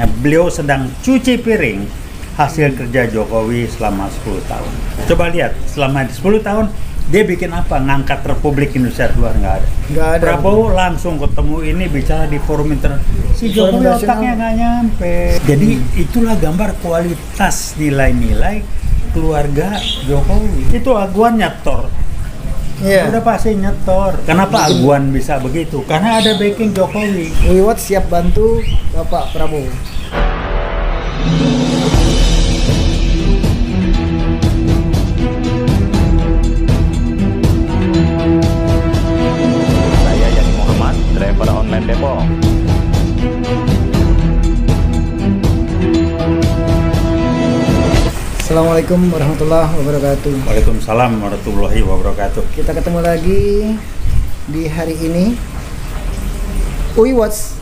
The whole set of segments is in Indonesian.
kacarnya, beliau sedang cuci piring hasil kerja Jokowi selama 10 tahun. Coba lihat, selama 10 tahun dia bikin apa? Ngangkat Republik Indonesia luar, nggak ada. Nggak ada. Prabowo langsung ketemu ini bicara di forum internasional. Si Jokowi otaknya nggak nyampe. Jadi itulah gambar kualitas nilai-nilai keluarga Jokowi. Itu Aguan nyetor. Iya. Udah pasti nyetor. Kenapa Aguan bisa begitu? Karena ada backing Jokowi. Wiwat siap bantu Bapak Prabowo. Saya Yani Muhammad, driver online Depok. Assalamualaikum warahmatullahi wabarakatuh. Waalaikumsalam warahmatullahi wabarakatuh. Kita ketemu lagi di hari ini. Watch.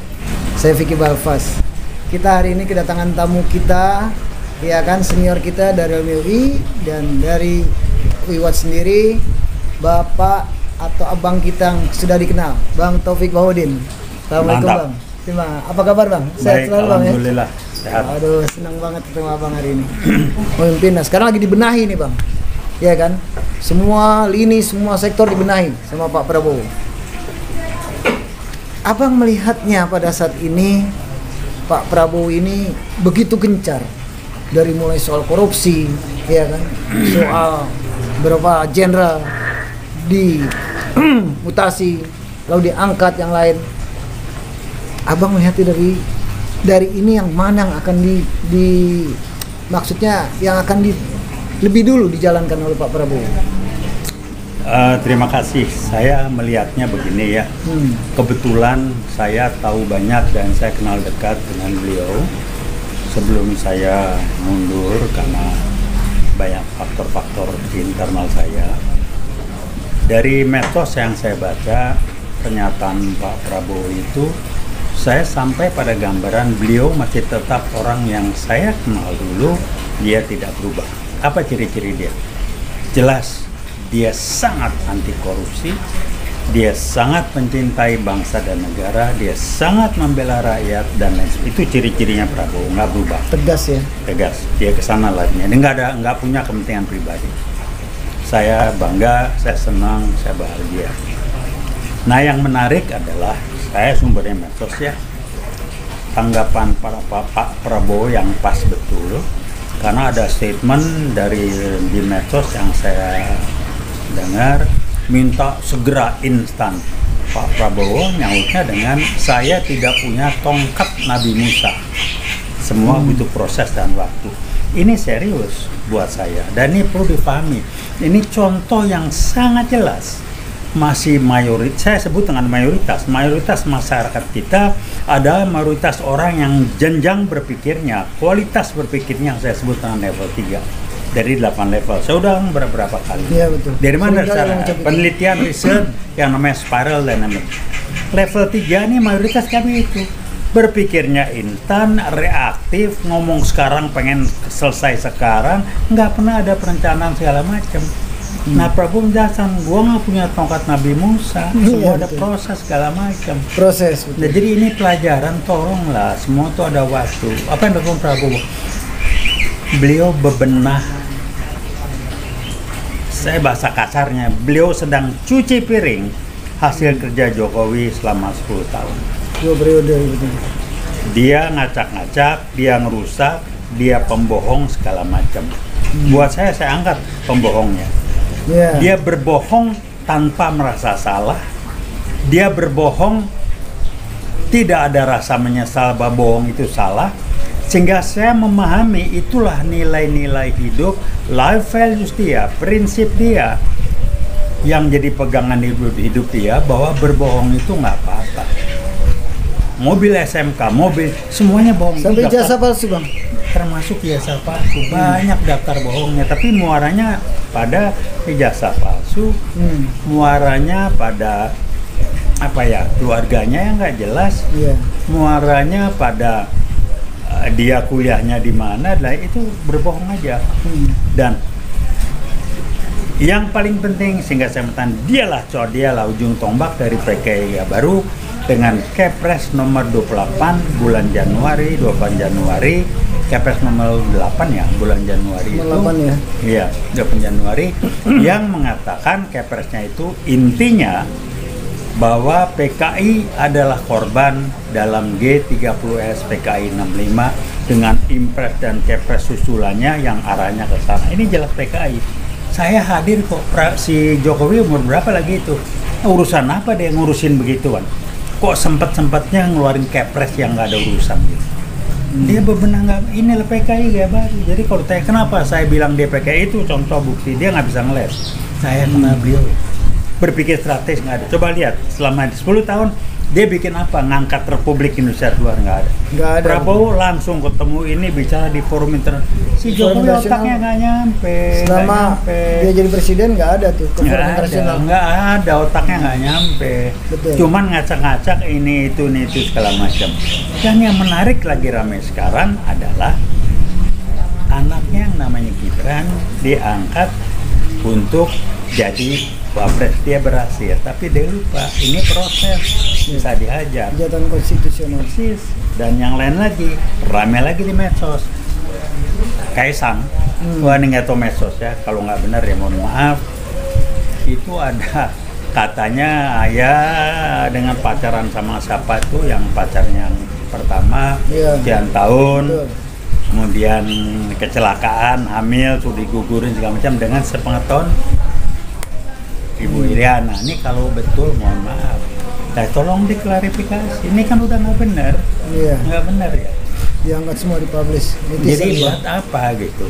Saya Vicky Balfas. Kita hari ini kedatangan tamu kita, ya kan, senior kita dari MUI dan dari Watch sendiri, Bapak atau abang kita yang sudah dikenal, Bang Taufik Bahudin. Assalamualaikum. Mantap. Bang. Terima. Apa kabar Bang? Sehat Baik, selalu Bang ya? alhamdulillah. Sehat. Aduh, senang banget ketemu abang hari ini. Memimpin. Nah, sekarang lagi dibenahi nih Bang, ya kan? Semua lini, semua sektor dibenahi sama Pak Prabowo. Abang melihatnya pada saat ini Pak Prabowo ini begitu gencar, dari mulai soal korupsi, ya kan, soal beberapa jenderal di mutasi lalu diangkat yang lain. Abang melihatnya dari ini yang mana yang akan maksudnya yang akan lebih dulu dijalankan oleh Pak Prabowo. Terima kasih. Saya melihatnya begini ya. Kebetulan saya tahu banyak dan saya kenal dekat dengan beliau sebelum saya mundur karena banyak faktor-faktor di internal saya. Dari medsos yang saya baca, pernyataan Pak Prabowo itu, saya sampai pada gambaran beliau masih tetap orang yang saya kenal dulu, dia tidak berubah. Apa ciri-ciri dia? Jelas, dia sangat anti korupsi, dia sangat mencintai bangsa dan negara, dia sangat membela rakyat dan lain sebagainya. Itu ciri-cirinya Prabowo, nggak berubah. Tegas ya. Tegas, dia kesana larinya. Dia nggak punya kepentingan pribadi. Saya bangga, saya senang, saya bahagia. Nah, yang menarik adalah saya sumbernya medsos ya. Tanggapan Pak Prabowo yang pas betul, karena ada statement di medsos yang saya dengar minta segera instan. Pak Prabowo nyautnya dengan saya tidak punya tongkat Nabi Musa. Semua butuh proses dan waktu. Ini serius buat saya dan ini perlu dipahami. Ini contoh yang sangat jelas. Masih mayoritas, saya sebut dengan mayoritas masyarakat kita ada mayoritas orang yang jenjang berpikirnya, kualitas berpikirnya saya sebut dengan level 3 dari 8 level. Saya udah beberapa kali. Iya betul. Dari mana Sering secara kali penelitian riset yang namanya spiral dynamic. Level 3 ini mayoritas kami itu berpikirnya instan, reaktif, ngomong sekarang pengen selesai sekarang, nggak pernah ada perencanaan segala macam. Nah, Prabowo menjelaskan, gua nggak punya tongkat Nabi Musa, semua ada proses segala macam. Proses. Nah, jadi ini pelajaran, tolonglah, semua itu ada waktu. Apa yang dilakukan Prabowo? Beliau bebenah, saya bahasa kasarnya, beliau sedang cuci piring hasil kerja Jokowi selama 10 tahun. 2 periode gitu. Dia ngacak-ngacak, dia ngerusak, dia pembohong segala macam. Buat saya angkat pembohongnya. Yeah. Dia berbohong tanpa merasa salah. Dia berbohong tidak ada rasa menyesal bahwa bohong itu salah. Sehingga saya memahami itulah nilai-nilai hidup, life values dia, prinsip dia yang jadi pegangan hidup dia, bahwa berbohong itu nggak apa-apa. Mobil SMK, mobil semuanya bohong. Sampai ijazah palsu Bang. Termasuk ijazah palsu, banyak daftar bohongnya, tapi muaranya pada ijazah palsu, muaranya pada apa ya, keluarganya yang nggak jelas, muaranya pada dia kuliahnya di mana, lah itu berbohong aja. Dan yang paling penting, sehingga saya mengatakan dialah ujung tombak dari PKI baru, dengan Kepres nomor 28 bulan Januari, 28 Januari, Kepres nomor 8 ya, bulan Januari itu. 8 ya? Iya, 8 Januari yang mengatakan Kepresnya itu intinya bahwa PKI adalah korban dalam G30S PKI 65 dengan Impres dan Kepres susulannya yang arahnya ke sana. Ini jelas PKI. Saya hadir kok, si Jokowi umur berapa lagi itu? Urusan apa dia ngurusin begituan? Kok sempet-sempetnya ngeluarin Kepres yang nggak ada urusan gitu. Dia bebenah nggak, inilah PKI gak baru. Jadi kalau tanya kenapa saya bilang dia PKI itu contoh bukti dia nggak bisa ngeles. Saya kenal beliau. Berpikir strategis nggak ada. Coba lihat selama 10 tahun dia bikin apa? Ngangkat Republik Indonesia keluar nggak ada. Nggak ada. Prabowo langsung ketemu ini bicara di forum internasional. Si Jokowi otaknya nggak nyampe. Selama dia jadi presiden nggak ada tuh ke forum internasional. Nggak ada, otaknya nggak nyampe. Betul. Cuman ngacak-ngacak ini itu segala macam. Dan yang menarik lagi ramai sekarang adalah anaknya yang namanya Gibran diangkat untuk jadi Wapres. Dia berhasil, tapi dia lupa ini proses bisa dihajar. Kejahatan konstitusional. Persis. Dan yang lain lagi, rame lagi di medsos. Kaisang, wah ini nggak tahu medsos ya, kalau nggak benar ya mohon maaf. Itu ada katanya ayah dengan pacaran sama siapa tuh, yang pacarnya yang pertama sekian tahun. Betul. Kemudian kecelakaan, hamil, sudah digugurin segala macam dengan sepengetahuan Ibu Iriana. Ini kalau betul mohon maaf, tolong diklarifikasi. Ini kan udah nggak benar, nggak benar ya. Diangkat semua dipublish. Jadi buat apa gitu?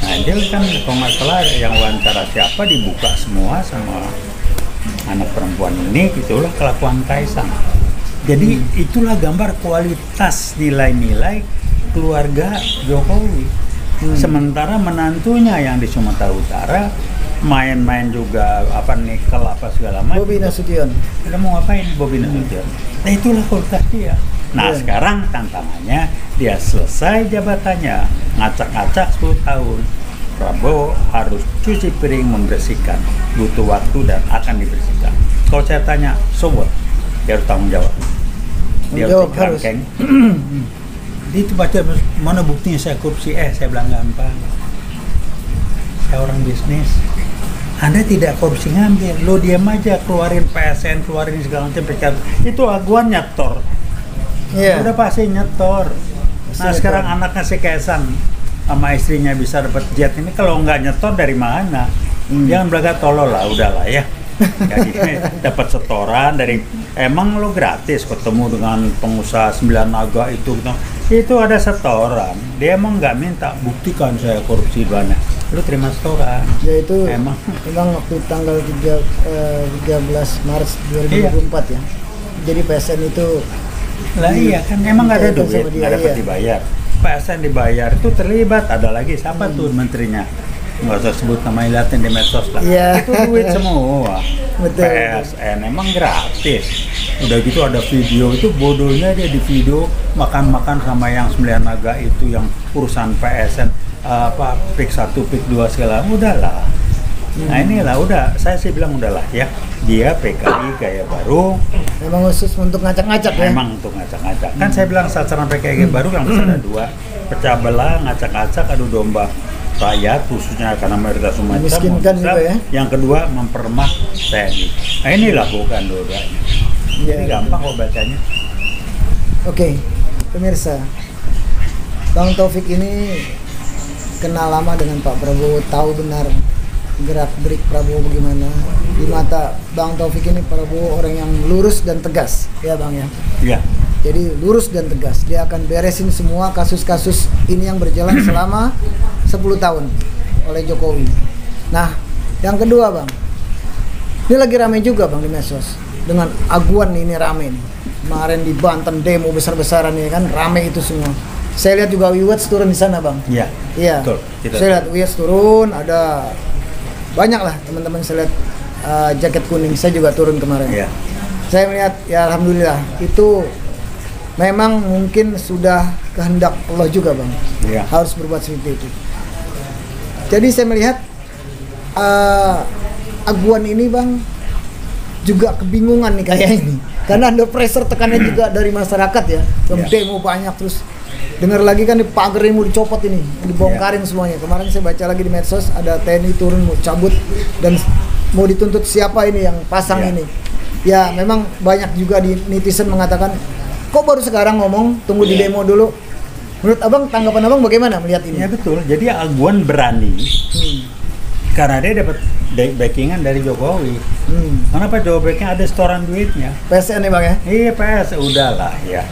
Nah dia kan kalau nggak salah yang wawancara siapa dibuka semua sama anak perempuan ini, itulah kelakuan Kaisang. Jadi itulah gambar kualitas nilai-nilai keluarga Jokowi. Sementara menantunya yang di Sumatera Utara main-main juga nikel segala macam. Bobi Nasution. Udah mau ngapain Bobi Nasution? Nah itulah kualitas dia. Nah sekarang tantangannya dia selesai jabatannya, ngacak-ngacak 10 tahun. Prabowo harus cuci piring, membersihkan, butuh waktu dan akan dibersihkan. Kalau saya tanya, so what? Dia harus tanggung jawab. Dia harus kerangkeng. Itu baca mana buktinya saya korupsi? Saya bilang gampang. Saya orang bisnis. Anda tidak korupsi ngambil, lo diam aja, keluarin PSN, keluarin segala macam pecat. Itu aguan nyetor. Udah pasti nyetor. Nah sekarang anaknya si Kaisang sama istrinya bisa dapat jet ini, kalau nggak nyetor dari mana? Jangan belaga tolol lah, udahlah ya. Jadi dapat setoran dari, emang lo gratis ketemu dengan pengusaha 9 naga itu ada setoran. Dia emang nggak minta buktikan saya korupsi dana, lu terima setoran. Ya itu emang waktu tanggal 13 Maret 2024 ya. Jadi PSN itu lah iya kan emang nggak ada duit, nggak dapat dibayar. PSN dibayar itu terlibat, ada lagi siapa tuh menterinya? Nggak usah sebut nama, liatin di medsos lah. Itu duit semua. Betul. PSN emang gratis. Udah gitu ada video, itu bodohnya dia di video makan-makan sama yang 9 naga itu yang urusan PSN PIK 1, PIK 2 segala, udahlah. Nah inilah udah, saya sih bilang udahlah ya. Dia PKI gaya baru. Memang khusus untuk ngacak-ngacak ya? Memang untuk ngacak-ngacak. Kan saya bilang sasaran PKI gaya baru yang besar ada 2. Pecah belah, ngacak-ngacak, adu domba rakyat, khususnya karena mayoritas umat miskinkan juga ya. Yang kedua mempermak TNI. Nah inilah bukan dua-duanya. Jadi gampang kok bacanya. Oke, pemirsa, Bang Taufik ini kenal lama dengan Pak Prabowo, tahu benar gerak-gerik Prabowo bagaimana. Di mata Bang Taufik ini Prabowo orang yang lurus dan tegas, ya Bang ya? Iya. Jadi lurus dan tegas, dia akan beresin semua kasus-kasus ini yang berjalan selama 10 tahun oleh Jokowi. Nah, yang kedua Bang, ini lagi rame juga Bang di medsos, dengan aguan ini rame nih. Kemarin di Banten demo besar-besaran ya kan, rame itu semua. Saya lihat juga Wiwats turun di sana Bang. Iya. Iya. Saya lihat Wiwats turun, ada banyak lah teman-teman saya lihat jaket kuning, saya juga turun kemarin. Iya. Saya melihat ya alhamdulillah itu memang mungkin sudah kehendak Allah juga Bang. Iya. Harus berbuat seperti itu. Jadi saya melihat aguan ini Bang juga kebingungan nih kayak ini. Karena under pressure tekanan juga dari masyarakat ya. Yang demo banyak, terus dengar lagi kan di pagar ini mau dicopot ini, dibongkarin semuanya. Kemarin saya baca lagi di medsos ada TNI turun mau cabut dan mau dituntut siapa ini yang pasang ini. Ya memang banyak juga di netizen mengatakan kok baru sekarang ngomong, tunggu di demo dulu. Menurut abang, tanggapan abang bagaimana melihat ini? Ya betul, jadi Aguan berani karena dia dapat backingan dari Jokowi. Kenapa Jokowi ada setoran duitnya? PSN nih bang ya? Iya PSN, udahlah ya.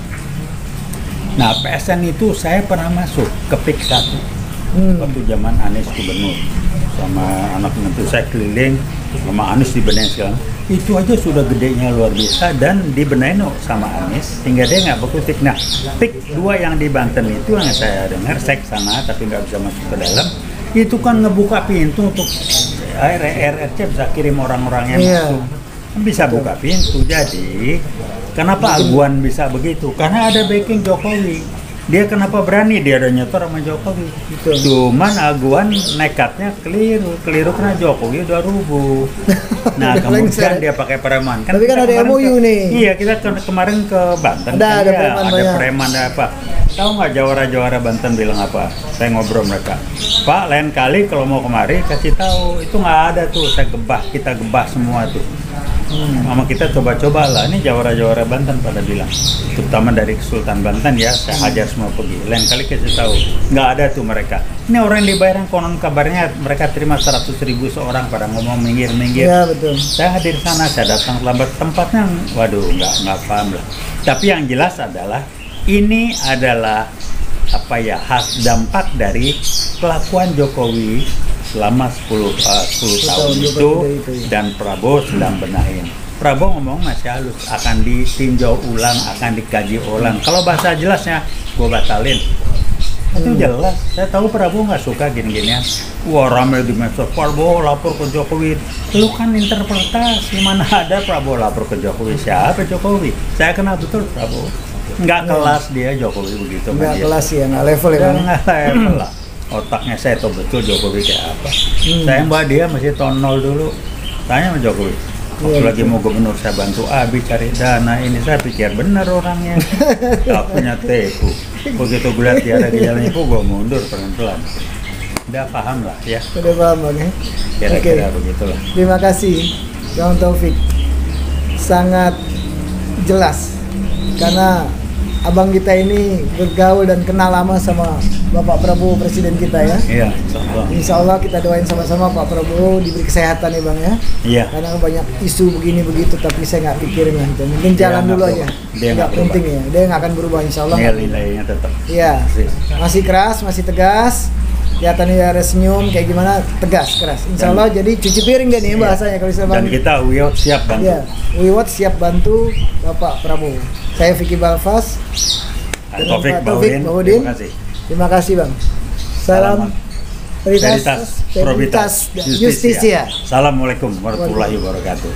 Nah PSN itu saya pernah masuk ke PIK 1 waktu zaman Anies gubernur, sama anak menantu saya keliling sama Anies dibenahin segala. Itu aja sudah gedenya luar biasa dan dibenahin sama Anies sehingga dia nggak berkutik. Nah PIK 2 yang di Banten itu yang saya dengar, saya kesana tapi nggak bisa masuk ke dalam, itu kan ngebuka pintu untuk RRC bisa kirim orang-orangnya masuk, bisa buka pintu. Jadi kenapa Aguan bisa begitu? Karena ada backing Jokowi. Dia kenapa berani? Dia udah nyetor sama Jokowi. Cuman Aguan nekatnya keliru karena Jokowi udah rubuh. Nah kemudian dia pakai preman. Tapi kan ada MOU nih. Iya, kita kemarin ke Banten. Ada preman, ada apa? Tahu nggak jawara Banten bilang apa? Saya ngobrol mereka. Pak, lain kali kalau mau kemari kasih tahu. Itu nggak ada tuh. Kita gebah semua tuh. Sama kita coba-coba lah. Ini jawara Banten pada bilang, terutama dari Sultan Banten ya, saya hajar semua pergi. Lain kali kasih tahu, nggak ada tuh mereka. Ini orang yang dibayar, konon kabarnya mereka terima 100.000 seorang pada ngomong minggir. Iya betul. Saya hadir sana, saya datang terlambat, tempatnya, waduh nggak paham lah. Tapi yang jelas adalah ini adalah dampak dari kelakuan Jokowi selama 10 tahun itu dan Prabowo sedang benahin. Prabowo ngomong masih halus, akan ditinjau ulang, akan dikaji ulang. Kalau bahasa jelasnya, gue batalin. Itu jelas. Saya tahu Prabowo nggak suka gini-ginian. Wah ramai di medsos, Prabowo lapor ke Jokowi. Lu kan interpretasi, mana ada Prabowo lapor ke Jokowi? Siapa Jokowi? Saya kenal betul Prabowo. Nggak kelas dia Jokowi begitu. Nggak kelas ya, nggak level ya. Nggak level lah. Otaknya saya tahu betul Jokowi kayak apa. Saya mbak dia masih tahun 0 dulu. Tanya sama Jokowi. Waktu lagi mau gubernur saya bantu Abi cari dana ini, saya pikir benar orangnya. Gak punya teku. Begitu gue lihat dia ada jalannya, gue mundur pelan-pelan. Udah paham lah ya. Udah paham bang ya. Kira-kira begitulah. Terima kasih Bang Taufik. Sangat jelas karena abang kita ini bergaul dan kenal lama sama Bapak Prabowo presiden kita ya. Iya, insya Allah kita doain sama-sama Pak Prabowo diberi kesehatan ya bang ya. Iya. Karena banyak isu begini begitu tapi saya nggak pikirin lah itu. Mungkin jalan dulu aja. Dia nggak penting ya. Dia nggak akan berubah insya Allah. Nilai-nilainya tetap. Iya. Masih keras, masih tegas. Kelihatannya ada senyum kayak gimana, tegas, keras. Insya Allah jadi cuci piring deh nih bahasanya kalau dan kita Wiwot siap bantu. Iya, Wiwot siap bantu Bapak Prabowo. Saya Vicky Balfas. Taufik Baudin. Terima kasih bang. Salam Veritas, Probitas, Justisia. Assalamualaikum warahmatullahi wabarakatuh.